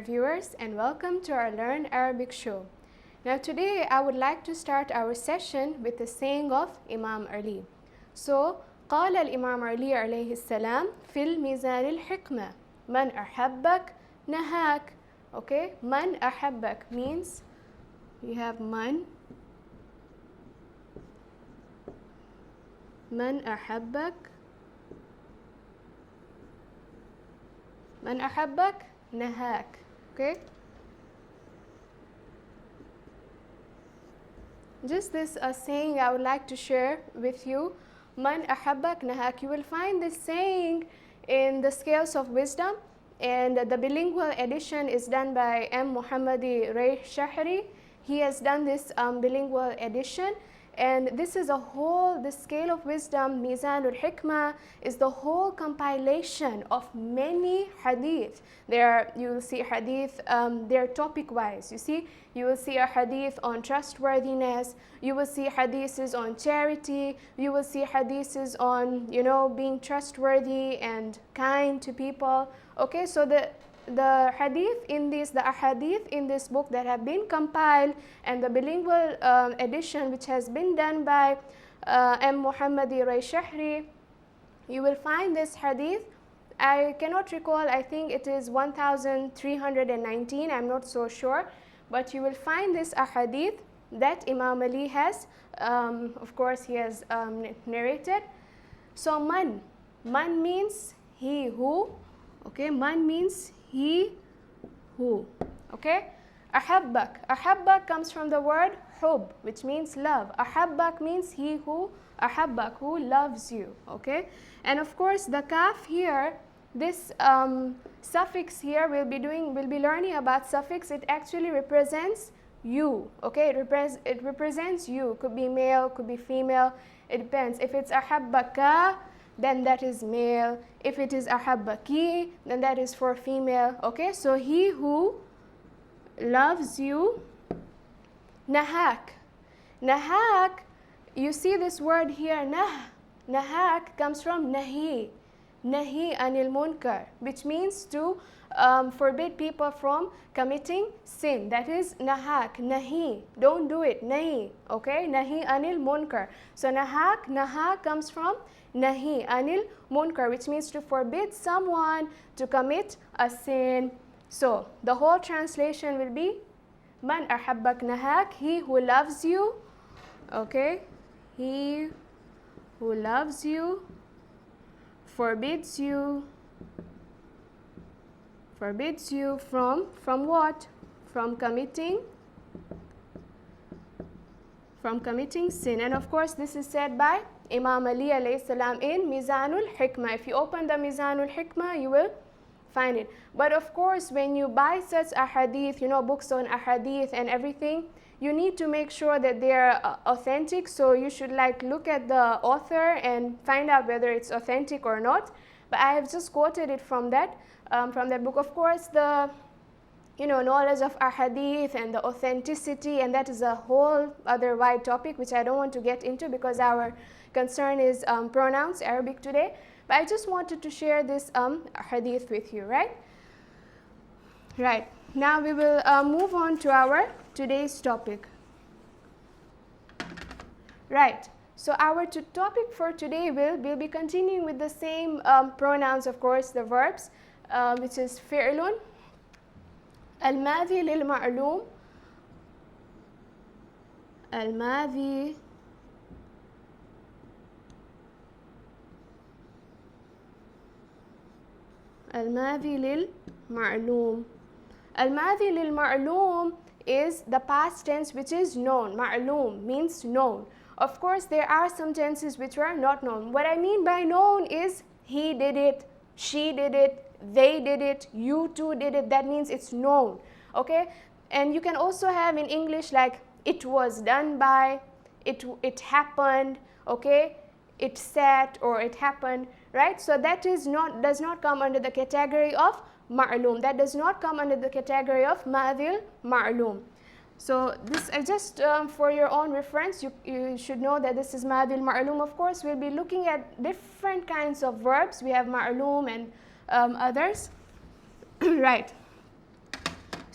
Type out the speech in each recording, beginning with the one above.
viewers, and welcome to our Learn Arabic show. Now today I would like to start our session with the saying of Imam Ali. So, قال الإمام علي عليه السلام في الميزان الحكمة من أحبك نهاك. Okay, من أحبك means we have من أحبك من أحبك نهاك. Okay, just this saying I would like to share with you. Man ahabbak nahak. You will find this saying in the Scales of Wisdom, and the bilingual edition is done by M. Muhammadi Ray Shahri. He has done this bilingual edition, and this is the Scale of Wisdom, Mizanul Hikmah, is the whole compilation of many hadith. You will see hadith, they're topic wise. You will see a hadith on trustworthiness, you will see hadiths on charity, you will see hadiths on, being trustworthy and kind to people. Okay, so the ahadith in this book that have been compiled, and the bilingual edition which has been done by M. Muhammadi Ray Shahri, you will find this hadith. I cannot recall, I think it is 1319, I'm not so sure, but you will find this ahadith that Imam Ali has, of course he has narrated. So man means he who, okay, man means he who, okay. Ahabbak comes from the word hub, which means love. Ahabbak means he who, ahabbak, who loves you, okay. And of course the kaf here, this suffix here, we'll be learning about suffix. It actually represents you, okay. It represents you, could be male, could be female, it depends. If it's ahabbaka, then that is male. If it is ahabbaki, then that is for female, okay. So he who loves you, nahak. Nahak, you see this word here, nahak comes from nahi anil munkar, which means to forbid people from committing sin. That is nahak, nahi, don't do it, nahi, okay, nahi anil munkar. So nahak comes from nahi anil munkar, which means to forbid someone to commit a sin. So the whole translation will be man ahabbak nahak, he who loves you, okay, he who loves you forbids you from what? From committing sin. And of course this is said by Imam Ali alayhi salam in Mizanul Hikmah. If you open the Mizanul Hikmah, you will find it. But of course when you buy such ahadith, books on ahadith and everything, you need to make sure that they are authentic. So you should look at the author and find out whether it's authentic or not. But I have just quoted it from that book. Of course the knowledge of ahadith and the authenticity, and that is a whole other wide topic which I don't want to get into because our concern is pronouns, Arabic today. But I just wanted to share this hadith with you, right? Right. Now we will move on to our today's topic. Right. So our topic for today will be continuing with the same pronouns, of course, the verbs, which is fi'lun, al-madhi lil-ma'lum, al-madhi lil-ma'lum. Al-madhi lil-ma'lum is the past tense which is known. Ma'lum means known. Of course, there are some tenses which are not known. What I mean by known is he did it, she did it, they did it, you two did it. That means it's known, okay. And you can also have in English like it was done by, it happened, okay, it sat or it happened, right? So that does not come under the category of ma'lum. That does not come under the category of madhil ma'lum. So this just for your own reference, you should know that this is madhil ma'lum. Of course, we'll be looking at different kinds of verbs. We have ma'lum and others. Right.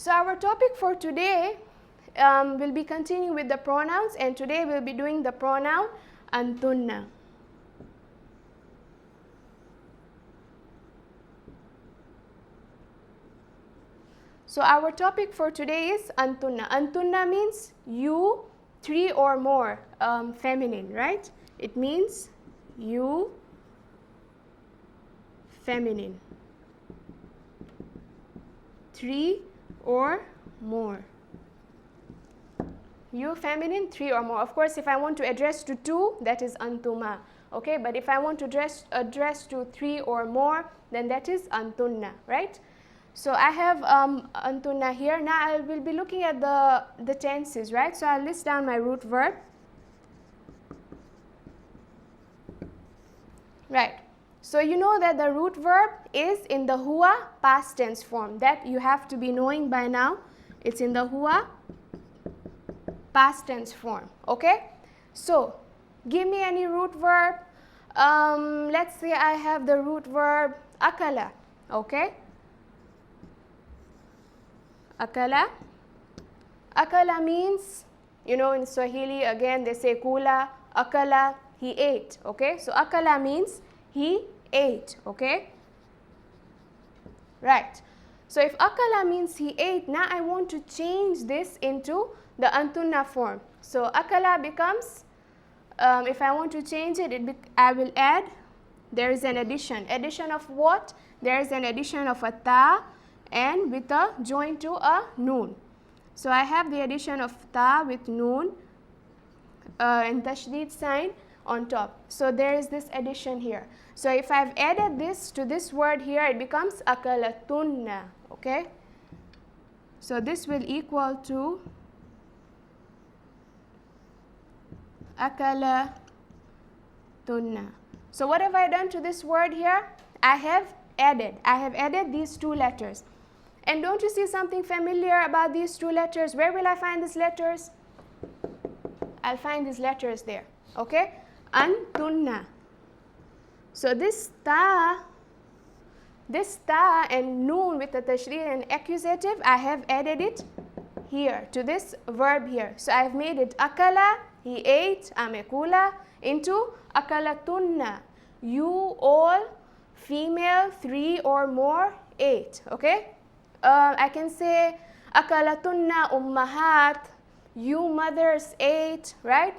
So our topic for today will be continuing with the pronouns, and today we'll be doing the pronoun antunna. So our topic for today is antunna. Antunna means you, three or more, feminine, right? It means you, feminine, three or more. You, feminine, three or more. Of course, if I want to address to two, that is antuma. Okay, but if I want to address to three or more, then that is antunna, right? So I have antunna here. Now I will be looking at the tenses, right? So I'll list down my root verb. Right. So you know that the root verb is in the huwa past tense form. That you have to be knowing by now. It's in the huwa past tense form. Okay. So give me any root verb. Let's say I have the root verb akala. Okay. Akala. Akala means, you know, in Swahili again they say kula, akala, he ate. Okay, so akala means he ate. Okay, right. So if akala means he ate, now I want to change this into the antunna form. So akala becomes, if I want to change it, I will add, there is an addition. Addition of what? There is an addition of a ta and with a join to a noon. So I have the addition of ta with noon and tashdid sign on top. So there is this addition here. So if I've added this to this word here, it becomes akalatunna. Okay. So this will equal to akalatunna. So what have I done to this word here? I have added these two letters. And don't you see something familiar about these two letters? Where will I find these letters? I'll find these letters there. Okay? Antunna. So this ta and noon with the tashreed and accusative, I have added it here to this verb here. So I have made it akala, he ate, amekula, into akalatunna. You all, female, three or more, ate. Okay? I can say akalatunna ummahat, you mothers ate, right?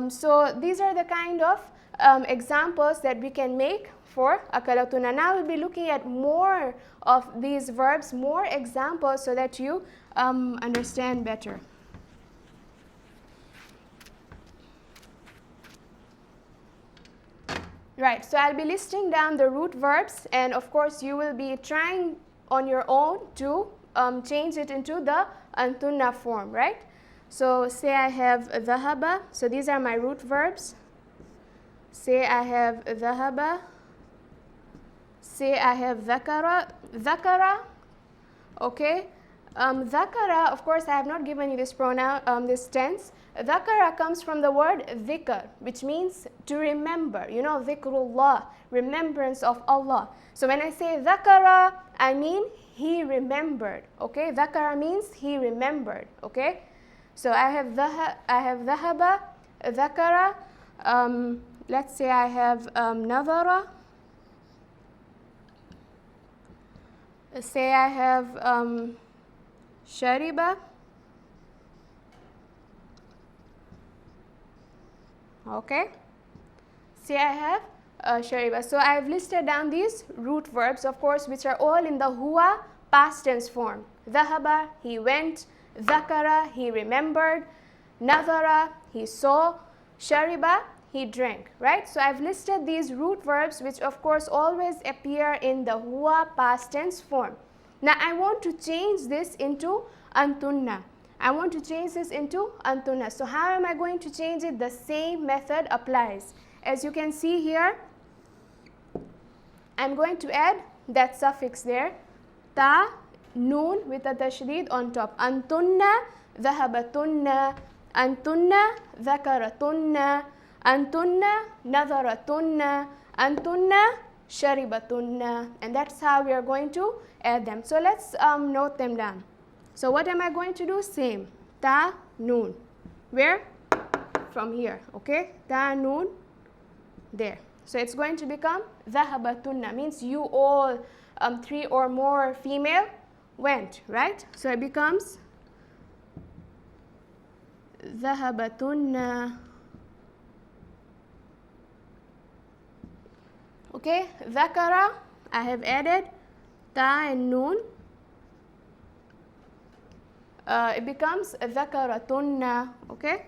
So these are the kind of examples that we can make for akalatunna. Now we'll be looking at more of these verbs, more examples, so that you understand better. Right, so I'll be listing down the root verbs, and of course you will be trying on your own to change it into the antunna form, right? So say I have dhahaba. So these are my root verbs. Say I have dhahaba. Say I have dhakara. Dhakara. Okay. Dhakara, of course, I have not given you this pronoun, this tense. Dhakara comes from the word dhikr, which means to remember. You know, dhikrullah, remembrance of Allah. So when I say dhakara, I mean he remembered. Okay, dhakara means he remembered. Okay, so I have dhahaba, dhakara. Let's say I have nadhara. Say I have shariba. Okay, say I have shariba. So I have listed down these root verbs, of course, which are all in the huwa past tense form. Dhahaba, he went. Dhakara, he remembered. Nadhara, he saw. Shariba, he drank, right? So I've listed these root verbs, which of course always appear in the huwa past tense form. Now I want to change this into antunna. I want to change this into antunna. So how am I going to change it? The same method applies. As you can see here, I'm going to add that suffix there, ta, noon with a tashdeed on top. Antunna, dhahabatunna, antunna, dhakaratunna, antunna, nadharatunna, antunna, sharibatunna, and that's how we are going to add them. So let's note them down. So what am I going to do? Same. Ta, noon. Where? From here. Okay? Ta, noon. There. So it's going to become dhahabatunna, means you all, 3 or more female went, right? So it becomes dhahabatunna. Okay, dhakara, I have added ta and noon. It becomes dhakaratunna, okay?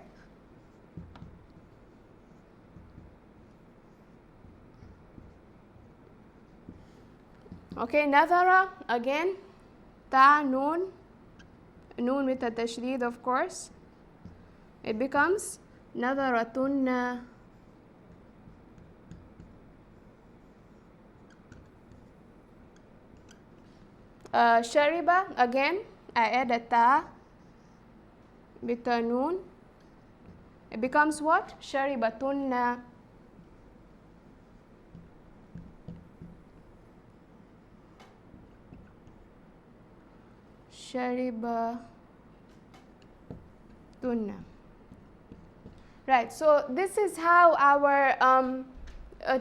Okay, nadhara, again, ta, noon, noon with a tashdeed, of course. It becomes nadharatunna. Shariba, again, I add a ta with a noon. It becomes what? Sharibatunna. Sharibatunna. Right, so this is how our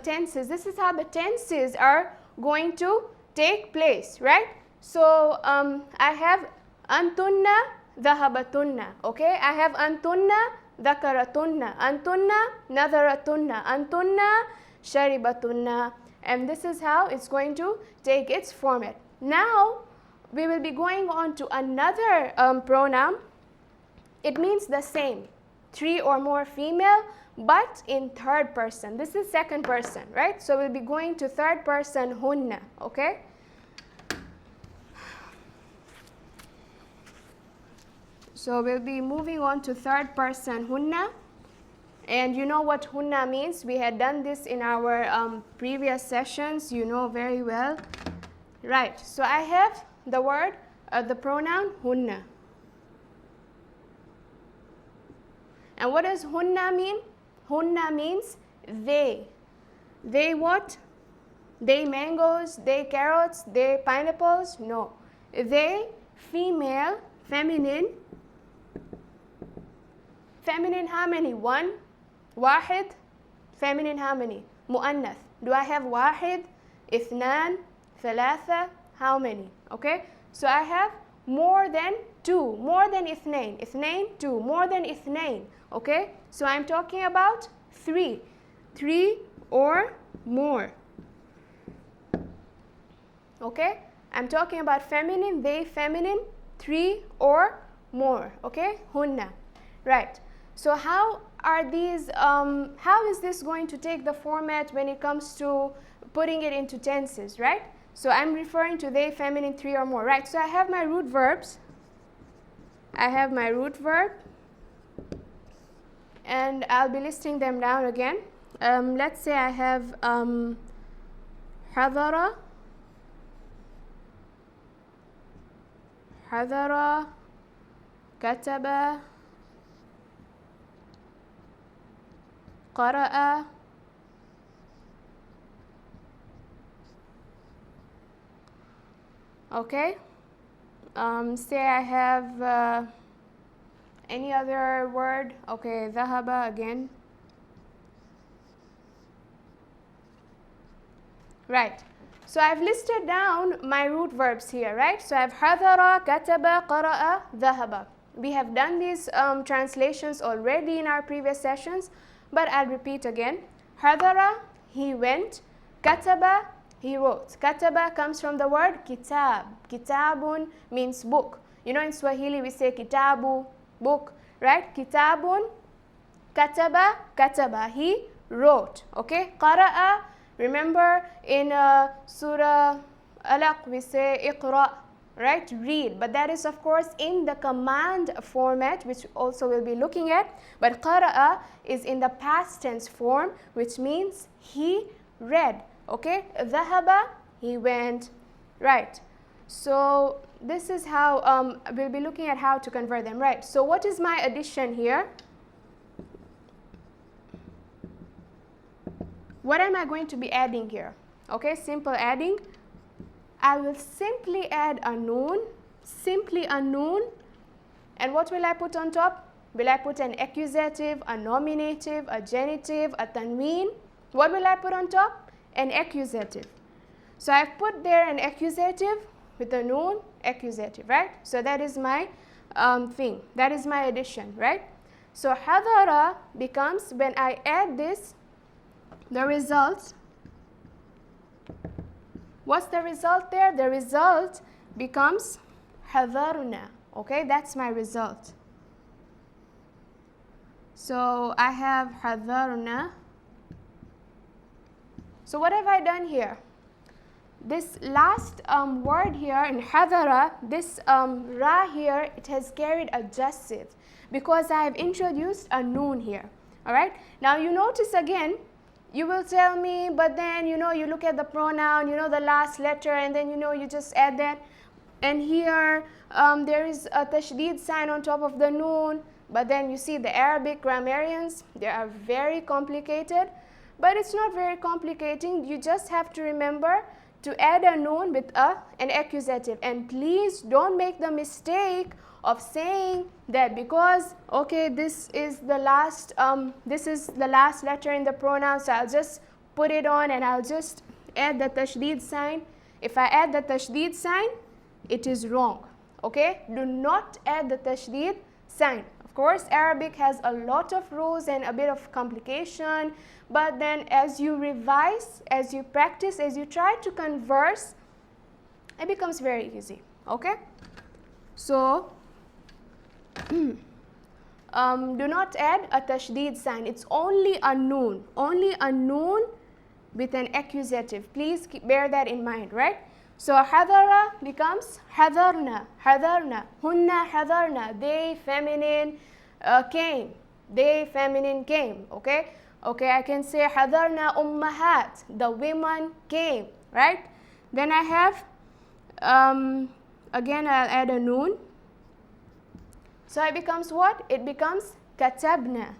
tenses, this is how the tenses are going to take place, right? So I have antunna dhahabatunna, okay? I have antunna dhakaratunna, antunna nadharatunna, antunna sharibatunna, and this is how it's going to take its format. Now we will be going on to another pronoun. It means the same, 3 or more female, but in third person. This is second person, right? So we'll be going to third person hunna, okay? So we'll be moving on to third person hunna. And you know what hunna means. We had done this in our previous sessions, you know very well. Right, so I have the word, the pronoun hunna. And what does hunna mean? Hunna means they. They what? They mangoes, they carrots, they pineapples? No. They, female, feminine. Feminine how many? 1, wahid. Feminine how many? Mu'annath. Do I have wahid, ithnan, thalatha? How many? Okay, so I have more than 2, more than ithnain, ithnain, 2, more than ithnain. Okay, so I'm talking about 3, 3 or more. Okay, I'm talking about feminine, they, feminine, 3 or more. Okay, hunna. Right, so how are these, how is this going to take the format when it comes to putting it into tenses, right? So I'm referring to they, feminine, 3 or more, right? So I have my root verbs. I have my root verb, and I'll be listing them down again. Let's say I have hadara, hadara, kataba, qara'a, okay. Say I have any other word. Okay, dhahaba again. Right. So I've listed down my root verbs here, right? So I have hadara, kataba, qara'a, dhahaba. We have done these translations already in our previous sessions, but I'll repeat again. Hadara, he went. Kataba, he wrote. Kataba comes from the word kitab. Kitabun means book. You know, in Swahili we say kitabu, book, right? Kitabun, kataba, kataba, he wrote. Okay, qara'a, remember in Surah Alaq we say iqra, right? Read, but that is of course in the command format, which also we'll be looking at. But qara'a is in the past tense form, which means he read. Okay, dhahaba, he went, right? So this is how we'll be looking at how to convert them, right? So what is my addition here? What am I going to be adding here? Okay, simple adding. I will simply add a noon, simply a noon, and what will I put on top? Will I put an accusative, a nominative, a genitive, a tanween? What will I put on top? An accusative. So I've put there an accusative with a noon, accusative, right? So that is my thing, that is my addition, right? So hadara becomes, when I add this, the result, what's the result there? The result becomes hadarna, okay? That's my result. So I have hadarna. So what have I done here? This last word here in hadara, this ra here, it has carried adjective because I have introduced a noon here. All right. Now you notice again, you will tell me, but then you look at the pronoun, the last letter, and then you just add that. And here there is a tashdid sign on top of the noon. But then you see the Arabic grammarians, they are very complicated. But it's not very complicating. You just have to remember to add a noun with an accusative. And please don't make the mistake of saying that because, okay, this is the last letter in the pronoun, so I'll just put it on and I'll just add the tashdid sign. If I add the tashdid sign, it is wrong. Okay? Do not add the tashdid sign. Of course, Arabic has a lot of rules and a bit of complication, but then as you revise, as you practice, as you try to converse, it becomes very easy. Okay? So, do not add a tashdid sign. It's only a noon with an accusative. Please bear that in mind, right? So hadara becomes hadarna, hadarna, hunna hadarna, they feminine came, they feminine came, okay? Okay, I can say hadarna ummahat, the women came, right? Then I have, again I'll add a noon. So it becomes what? It becomes katabna.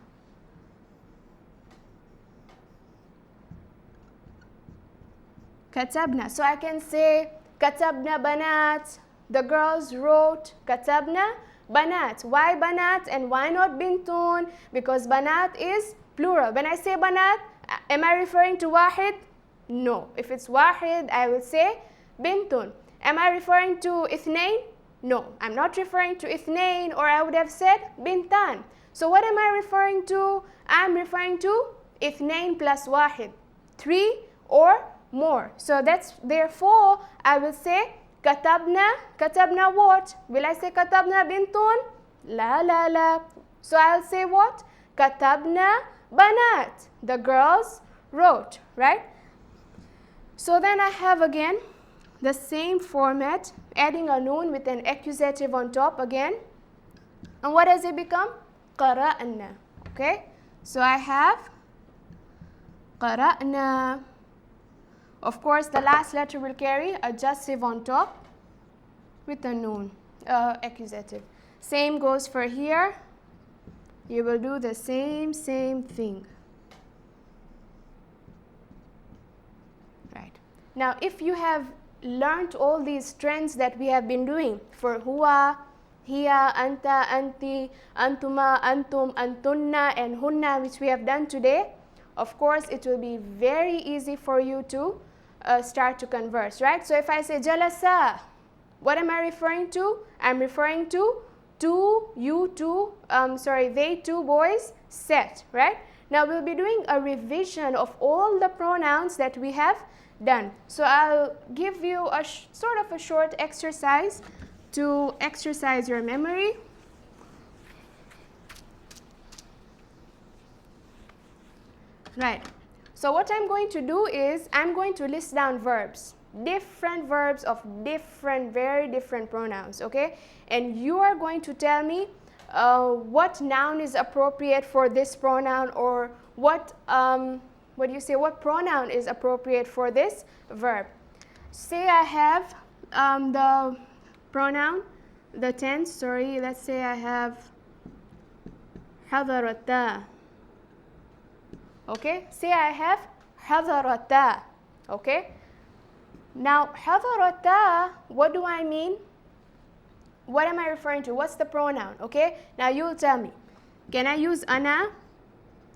Katabna. So I can say katabna banat, the girls wrote katabna banat. Why banat and why not bintun? Because banat is plural. When I say banat, am I referring to wahid? No. If it's wahid, I will say bintun. Am I referring to ithnain? No. I'm not referring to ithnain, or I would have said bintan. So what am I referring to? I'm referring to ithnain plus wahid. 3 or more. So that's, therefore, I will say katabna. Katabna what? Will I say katabna bintun? La la la. So I'll say what? Katabna banat. The girls wrote, right? So then I have again the same format, adding a noon with an accusative on top again. And what does it become? Qara'na. Okay? So I have qara'na. Of course, the last letter will carry adjective on top with a noon, accusative. Same goes for here. You will do the same thing. Right. Now, if you have learned all these trends that we have been doing for huwa, hiya, anta, anti, antuma, antum, antunna, and hunna, which we have done today, of course, it will be very easy for you to start to converse, right? So if I say jalasa, what am I referring to? I'm referring to they two boys sat, right? Now we'll be doing a revision of all the pronouns that we have done. So I'll give you a sort of a short exercise to exercise your memory. Right. So what I'm going to do is I'm going to list down verbs, different verbs of very different pronouns, okay? And you are going to tell me what noun is appropriate for this pronoun, or what pronoun is appropriate for this verb. Say I have the pronoun, the tense, sorry, let's say I have hadarata. Okay, say I have hadarata. Okay. Now, حضرتا, what do I mean? What am I referring to? What's the pronoun? Okay. Now you will tell me. Can I use أنا?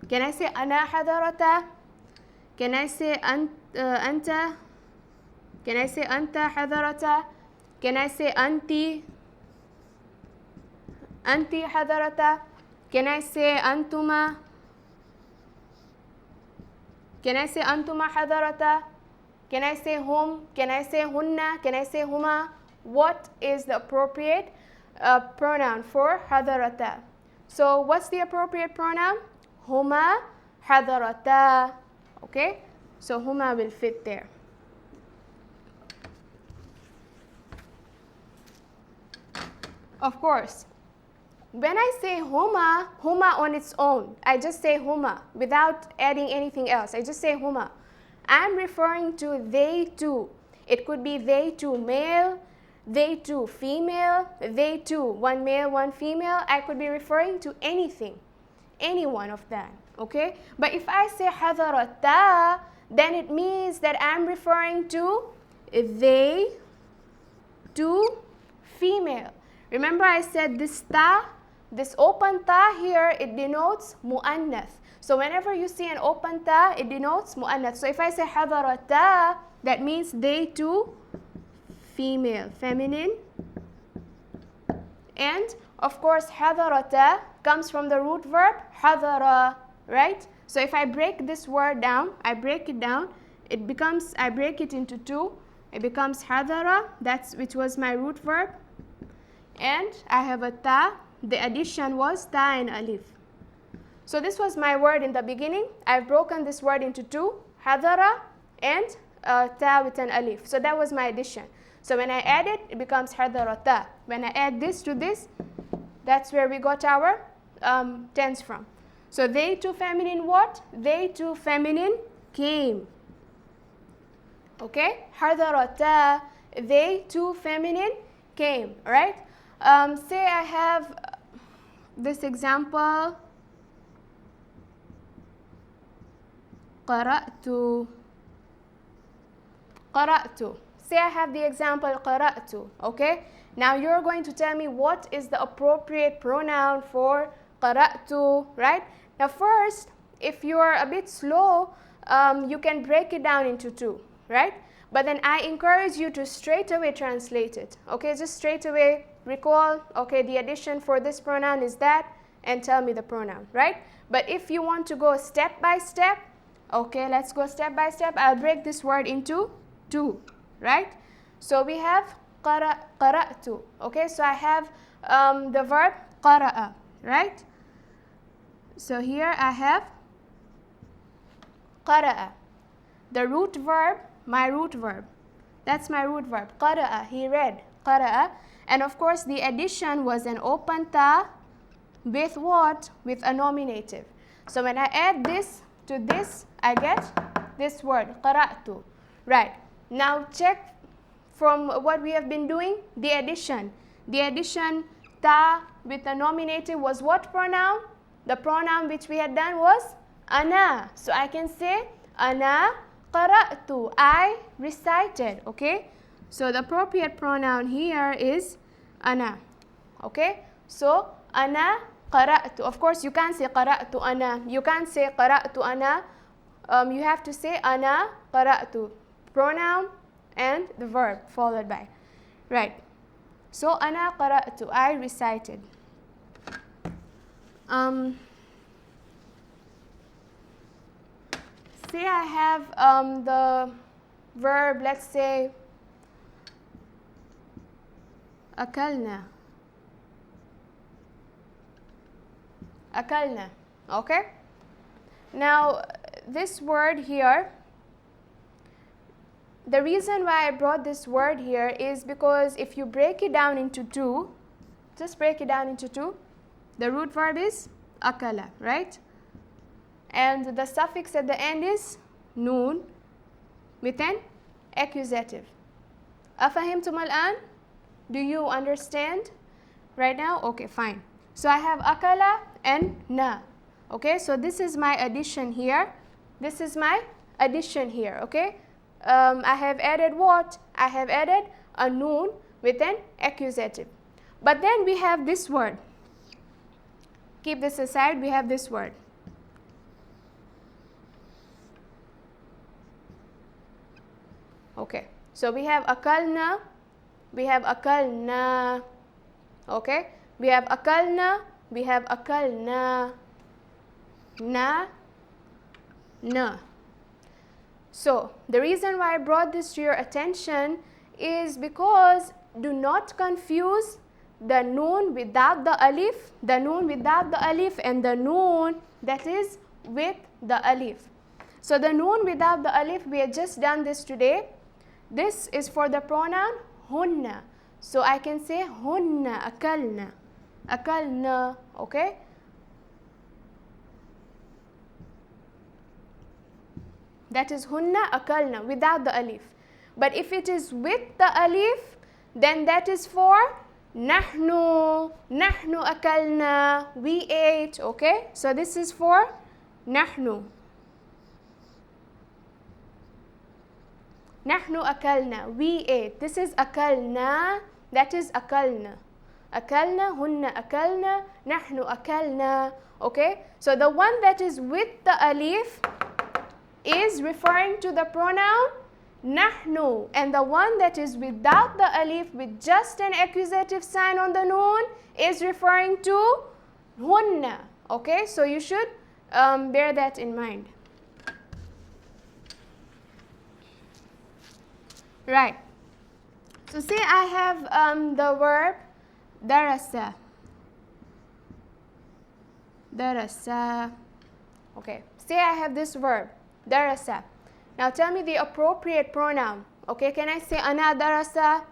Can I say أنا حضرتا? Can I say أنت? Can I say أنت حضرتا? Can I say أنتِ حضرتا? Can I say أنتما? Can I say أنتما حضرتا? Can I say hum? Can I say hunna? Can I say huma? What is the appropriate pronoun for حضرتا? So what's the appropriate pronoun? Huma حضرتا. Okay? So huma will fit there. Of course, when I say huma on its own, I just say huma without adding anything else. I just say huma. I'm referring to they two. It could be they two male, they two female, they two one male, one female. I could be referring to anything, any one of that. Okay? But if I say حضرتا, then it means that I'm referring to they two female. Remember I said this ta, this open ta here, it denotes mu'annath. So whenever you see an open ta, it denotes mu'annath. So if I say حضرتا, that means they two female, feminine. And of course حضرتا comes from the root verb حضر, right? So if I break this word down, I break it down, it becomes, I break it into two. It becomes حضر, that's which was my root verb. And I have a ta, the addition was ta and alif. So this was my word in the beginning. I've broken this word into two, hadara and ta with an alif. So that was my addition. So when I add it, it becomes hadarata. When I add this to this, that's where we got our tense from. So they two feminine what? They two feminine came. Okay? Hadarata, they two feminine came, right? Say I have this example. قرأت. Say I have the example قرأت. Okay? Now you're going to tell me what is the appropriate pronoun for قرأت, right? Now first, if you're a bit slow, you can break it down into two, right? But then I encourage you to straight away translate it. Okay, just straight away recall, okay, the addition for this pronoun is that, and tell me the pronoun, right? But if you want to go step by step, okay, let's go step by step. I'll break this word into two, right? So we have قرأت, okay? So I have the verb قرأ, right? So here I have قرأ. The root verb, my root verb. That's my root verb. قرأ, he read. قرأ. And of course the addition was an open ta with what? With a nominative. So when I add this to this, I get this word, قرأت. Right. Now check from what we have been doing, the addition. The addition ta with a nominative was what pronoun? The pronoun which we had done was ana. So I can say ana قرأت. I recited, okay? So the appropriate pronoun here is ana. Okay? So ana قرأت. Of course you can't say قرأت ana. You can't say قرأت ana. You have to say ana قرأت. Pronoun and the verb followed by. Right. So ana قرأت. I recited. Say I have the verb, let's say أكلنا. أكلنا. Okay? Now this word here, the reason why I brought this word here is because if you break it down into two, just break it down into two, the root verb is أكل, right? And the suffix at the end is noon with an accusative. أفهمتم الآن? Do you understand right now? Okay, fine. So I have akala and na. Okay, so this is my addition here. This is my addition here. Okay, I have added what? I have added a noon with an accusative. But then we have this word. Keep this aside, we have this word. Okay, so we have akalna, we have akalna, okay, we have akalna, we have akalna, na, na. So the reason why I brought this to your attention is because do not confuse the noon without the alif, the noon without the alif, and the noon that is with the alif. So the noon without the alif, we have just done this today. This is for the pronoun hunna. So I can say hunna, akalna, akalna, okay? That is hunna, akalna, without the alif. But if it is with the alif, then that is for nahnu, nahnu akalna, we ate, okay? So this is for nahnu. Nahnu akalna, we ate. This is akalna, that is akalna. Akalna, hunna akalna, nahnu akalna, okay? So the one that is with the alif is referring to the pronoun nahnu, and the one that is without the alif with just an accusative sign on the noon is referring to hunna, okay? So you should bear that in mind. Right. So say I have the verb darasa. Darasa. Okay. Say I have this verb darasa. Now tell me the appropriate pronoun. Okay, can I say ana darasa,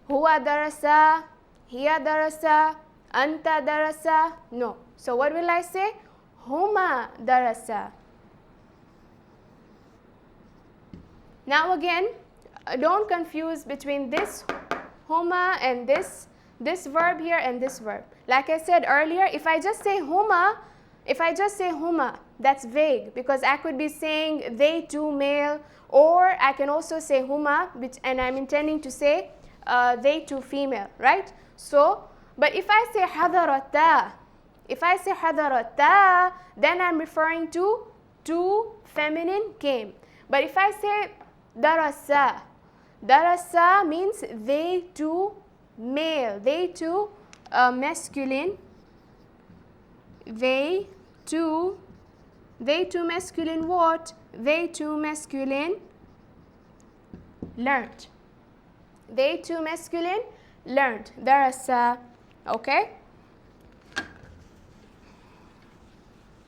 huwa darasa, hiya darasa, anta darasa? No. So what will I say? Huma darasa. Now again, don't confuse between this huma and this verb here and this verb. Like I said earlier, if I just say huma, that's vague because I could be saying they two male, or I can also say huma, and I'm intending to say they two female, right? So, but if I say hadarata, then I'm referring to two feminine came. But if I say darasa, darasa means they two male, they two masculine, they two masculine what? They two masculine learned. They two masculine learned. Darasa, okay?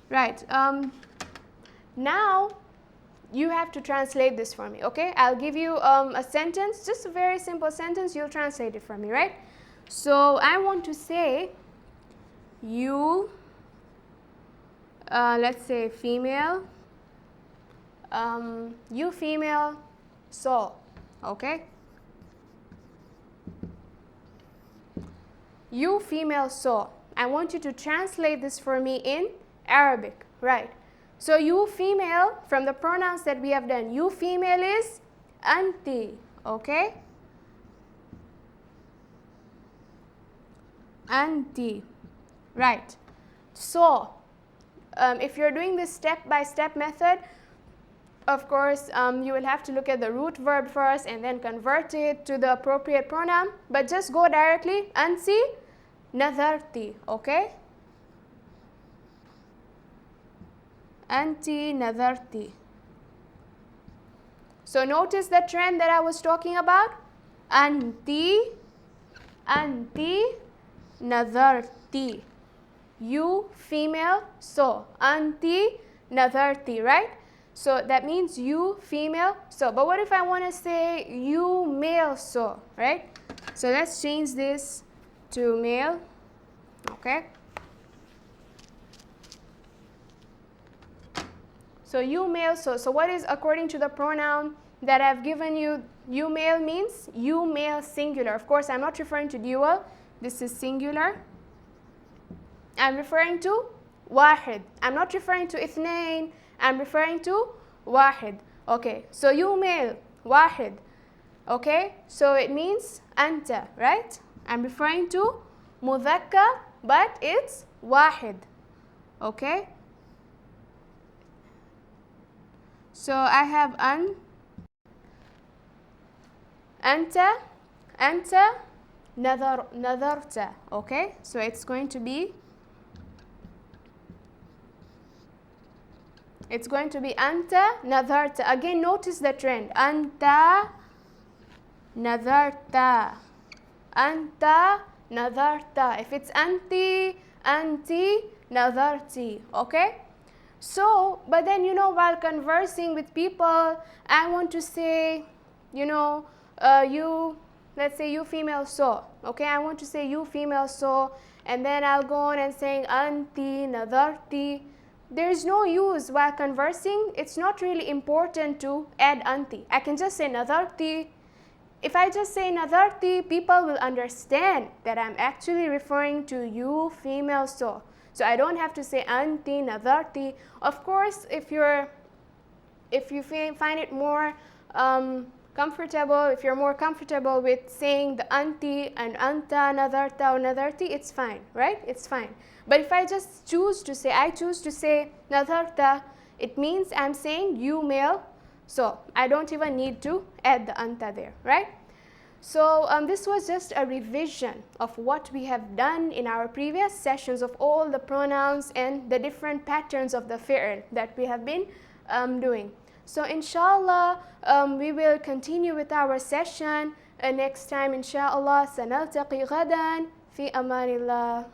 Right. Now you have to translate this for me, okay? I'll give you a sentence, just a very simple sentence. You'll translate it for me, right? So I want to say you, let's say female, you female saw, okay? You female saw. I want you to translate this for me in Arabic, right? So you female, from the pronouns that we have done, you female is anti, okay? Anti, right? So, if you're doing this step-by-step method, of course, you will have to look at the root verb first and then convert it to the appropriate pronoun. But just go directly, anti, nadarti, okay? Anti nadarti. So notice the trend that I was talking about. Anti nadarti. You female so. Anti nadarti, right? So that means you female so. But what if I want to say you male so, right? So let's change this to male, okay? So you male so. So what is according to the pronoun that I've given you? You male means you male singular. Of course, I'm not referring to dual. This is singular. I'm referring to wahid. I'm not referring to ithnain. I'm referring to wahid. Okay, so you male. واحد. Okay, so it means أنت, right? I'm referring to مذكر, but it's واحد. Okay, so I have أنت نظرت. Okay, so it's going to be أنت نظرت. Again, notice the trend. أنت نظرت. أنت نظرت. If it's أنتِ نظرتِ. Okay, so but then, you know, while conversing with people, I want to say, you know, you, let's say you female so. Okay, I want to say you female so, and then I'll go on and saying أنتِ نظرتِ. There's no use while conversing. It's not really important to add أنتِ. I can just say نظرتِ. If I just say نظرتِ, people will understand that I'm actually referring to you female so. So I don't have to say أنتِ نظرتِ. Of course, if you find it more comfortable, if you're more comfortable with saying the أنتِ and أنت نظرت or نظرتِ, it's fine, right? It's fine. But if I just choose to say نظرت, it means I'm saying you male, so I don't even need to add the أنت there, right? So this was just a revision of what we have done in our previous sessions of all the pronouns and the different patterns of the fi'l that we have been doing. So inshallah, we will continue with our session next time. Inshallah, سنلتقي غدا في أمان الله.